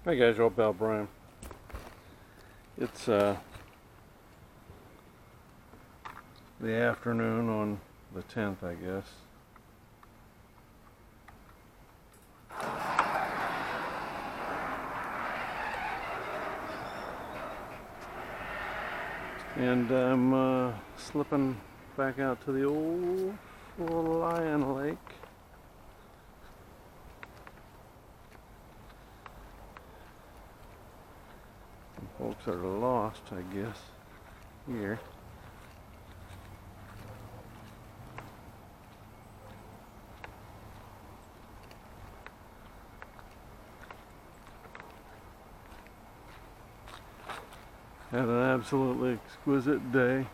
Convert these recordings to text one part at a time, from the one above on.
Hey guys, y'all, Bell Brian. It's the afternoon on the 10th, I guess. And I'm slipping back out to the old Lion Lake. Some folks are lost, I guess, here. Had an absolutely exquisite day.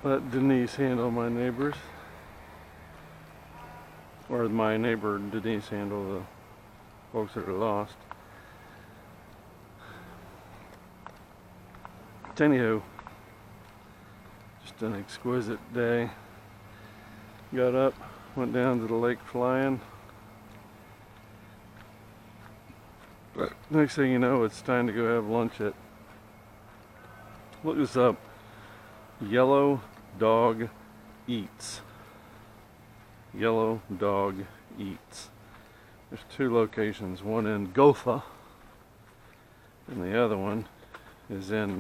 Let Denise handle my neighbors, or my neighbor Denise handle the folks that are lost. Anywho, just an exquisite day. Got up, went down to the lake flying. But next thing you know, it's time to go have lunch at, look this up, Yellow Dog Eats. Yellow Dog Eats. There's two locations, one in Gotha and the other one is in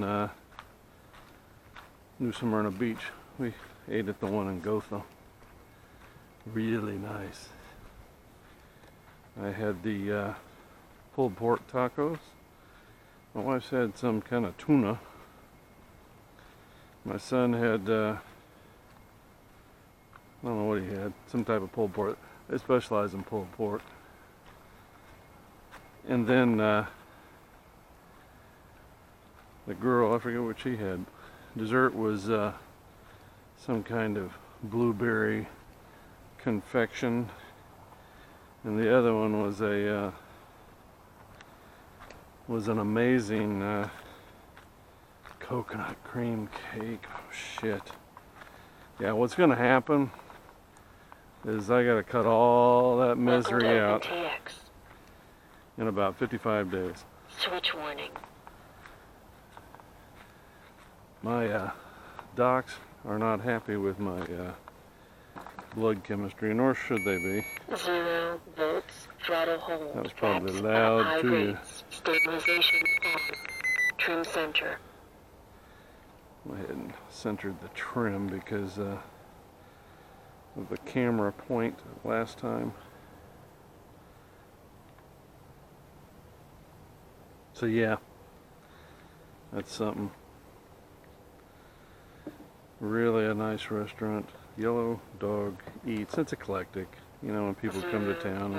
New Smyrna Beach. We ate at the one in Gotha. Really nice. I had the pulled pork tacos. My wife's had some kind of tuna. My son had, I don't know what he had, some type of pulled pork. They specialize in pulled pork. And then the girl, I forget what she had. Dessert was some kind of blueberry confection. And the other one was an amazing coconut cream cake. Oh shit. Yeah, what's gonna happen is I gotta cut all that misery out in about 55 days. Switch warning. My docs are not happy with my blood chemistry, nor should they be. 0 volts, throttle hold. That was probably Caps loud high to you. rates. Stabilization on. Trim center. I hadn't centered the trim because of the camera point last time. So yeah, that's something. Really a nice restaurant. Yellow Dog Eats. It's eclectic. You know, when people come to town,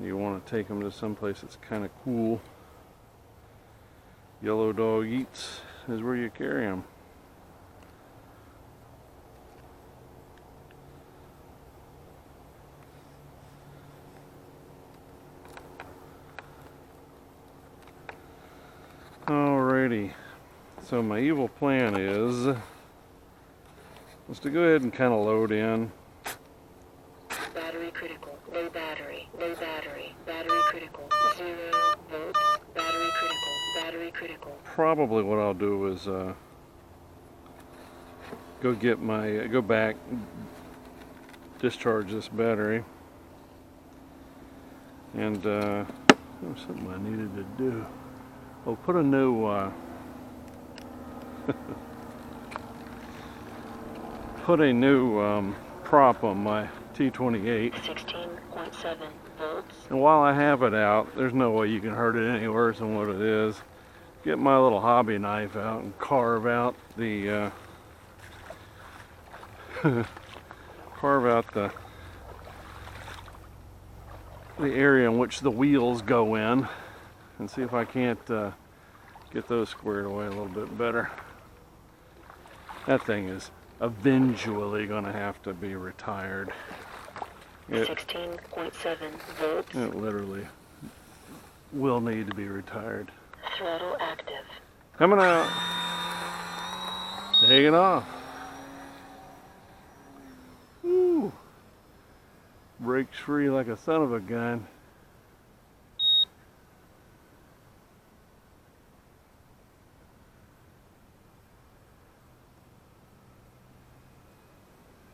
you want to take them to some place that's kind of cool. Yellow Dog Eats is where you carry them. Alrighty, so my evil plan is to go ahead and kind of load in. Battery critical. Low battery. Low battery. Battery critical. 0 volts. Battery critical. Battery critical. Probably what I'll do is go back, discharge this battery, and there was something I needed to do. Oh, put a new prop on my T28. 16.7 volts. And while I have it out, there's no way you can hurt it any worse than what it is. Get my little hobby knife out and carve out the carve out the area in which the wheels go in and see if I can't get those squared away a little bit better. That thing is eventually going to have to be retired. 16.7 volts. It literally will need to be retired. Throttle active. Coming out. Taking off. Woo. Brakes free like a son of a gun.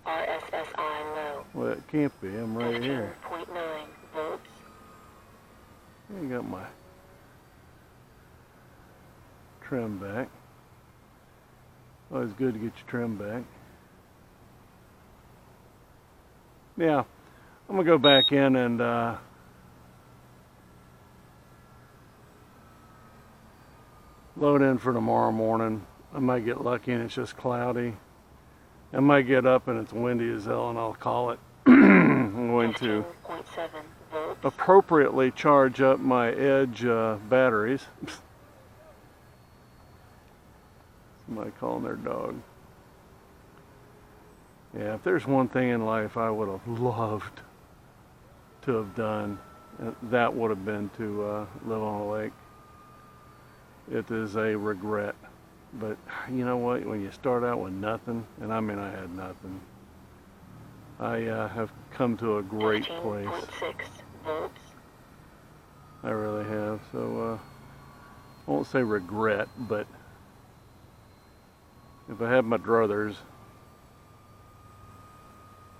RSSI low. Well, it can't be. I'm right here. 15.9 volts. I got my trim back. Always good to get your trim back. Yeah, I'm gonna go back in and load in for tomorrow morning. I might get lucky and it's just cloudy. I might get up and it's windy as hell and I'll call it. I'm going to 15.7 volts. appropriately charge up my Edge batteries. Somebody calling their dog. Yeah, if there's one thing in life I would have loved to have done, that would have been to live on a lake. It is a regret. But you know what? When you start out with nothing, and I mean I had nothing, I have come to a great place. 15.6 volts. I really have. So I won't say regret, but if I had my druthers,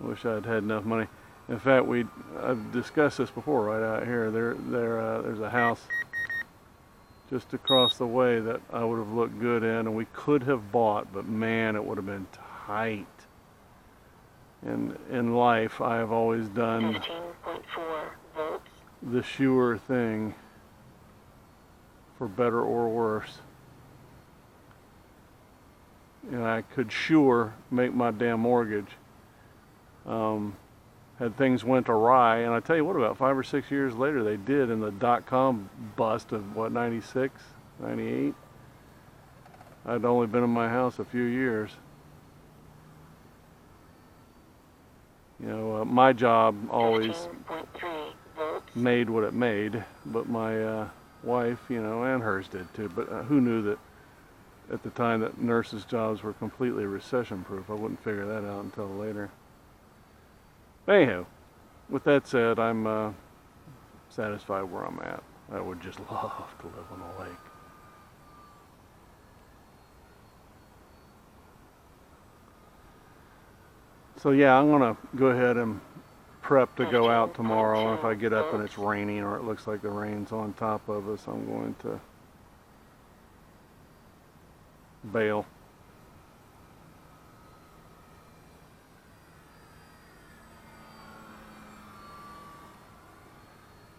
I wish I'd had enough money. In fact, I've discussed this before right out here. There's a house just across the way that I would have looked good in and we could have bought, but man, it would have been tight. And in life, I have always done 15.4 volts. the sure thing, for better or worse. And I could sure make my damn mortgage. Had things went awry, and I tell you what, about 5 or 6 years later they did in the dot-com bust of what, 96, 98. I'd only been in my house a few years. You know, my job always 15.3 volts. made what it made, but my wife, you know, and hers did too. But who knew that at the time that nurses' jobs were completely recession-proof? I wouldn't figure that out until later. Anyhow, with that said, I'm satisfied where I'm at. I would just love to live on a lake. So yeah, I'm gonna go ahead and prep to go out tomorrow, and if I get up and it's raining or it looks like the rain's on top of us, I'm going to bail.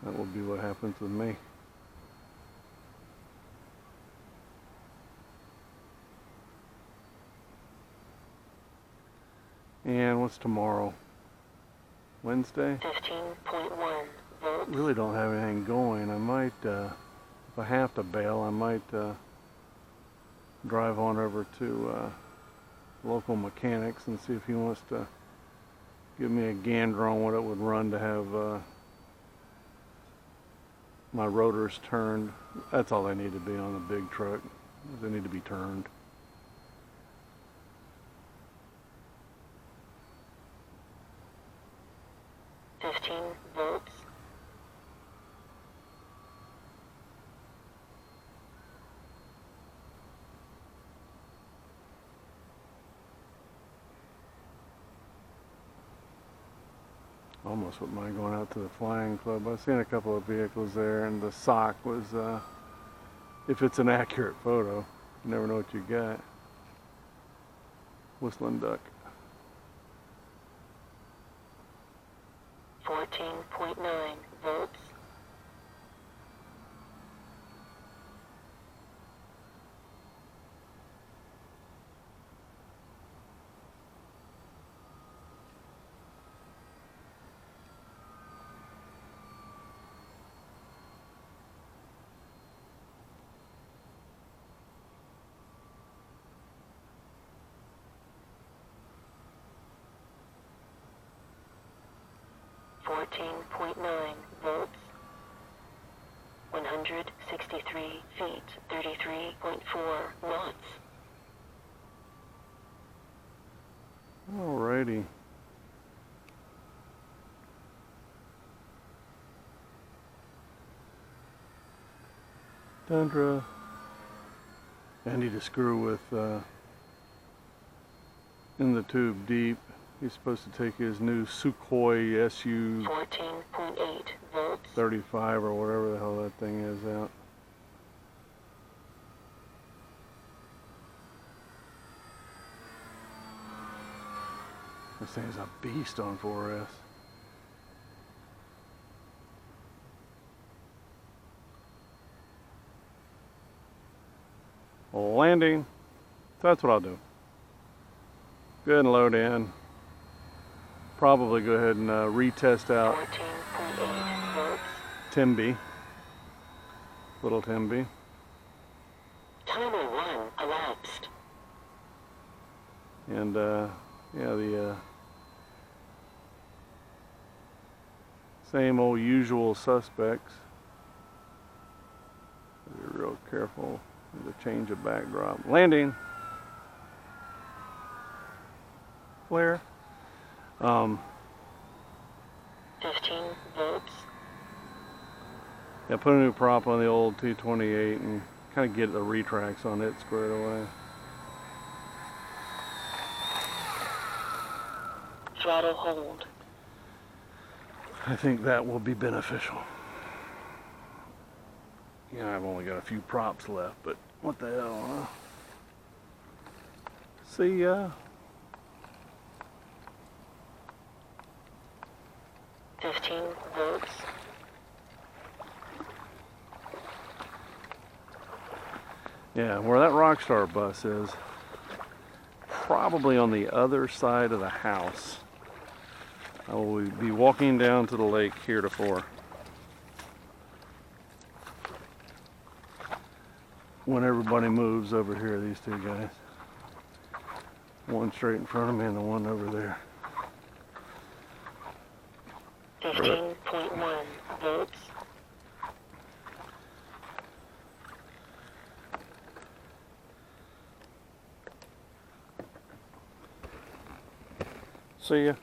That will be what happens with me. And what's tomorrow? Wednesday? 15.1 volts. Really don't have anything going. I might, if I have to bail, I might drive on over to local mechanics and see if he wants to give me a gander on what it would run to have my rotors turned. That's all they need to be on a big truck. They need to be turned. Volts. Almost wouldn't mind going out to the flying club. I've seen a couple of vehicles there, and the sock was, if it's an accurate photo, you never know what you got. Whistling duck. 14.9 volts. 14.9 volts. 163 feet, 33.4 watts. Alrighty. Tundra. I need to screw with in the tube deep. He's supposed to take his new Sukhoi SU 14.8 volts. 35 or whatever the hell that thing is out. This thing's a beast on 4S. Landing. So that's what I'll do. Go ahead and load in. Probably go ahead and retest out 14.8 volts. Timby. Little Timby. Timer 1 elapsed. And yeah, the same old usual suspects. Be real careful. Need to change the backdrop. Landing. Flare. 15 volts. Yeah, put a new prop on the old T28 and kind of get the retracts on it squared away. Throttle hold. I think that will be beneficial. Yeah, I've only got a few props left, but what the hell, huh? See ya. 15 volts. Yeah, where that Rockstar bus is, probably on the other side of the house. I will be walking down to the lake heretofore. When everybody moves over here, these two guys. One straight in front of me and the one over there. 15.1 volts. See ya.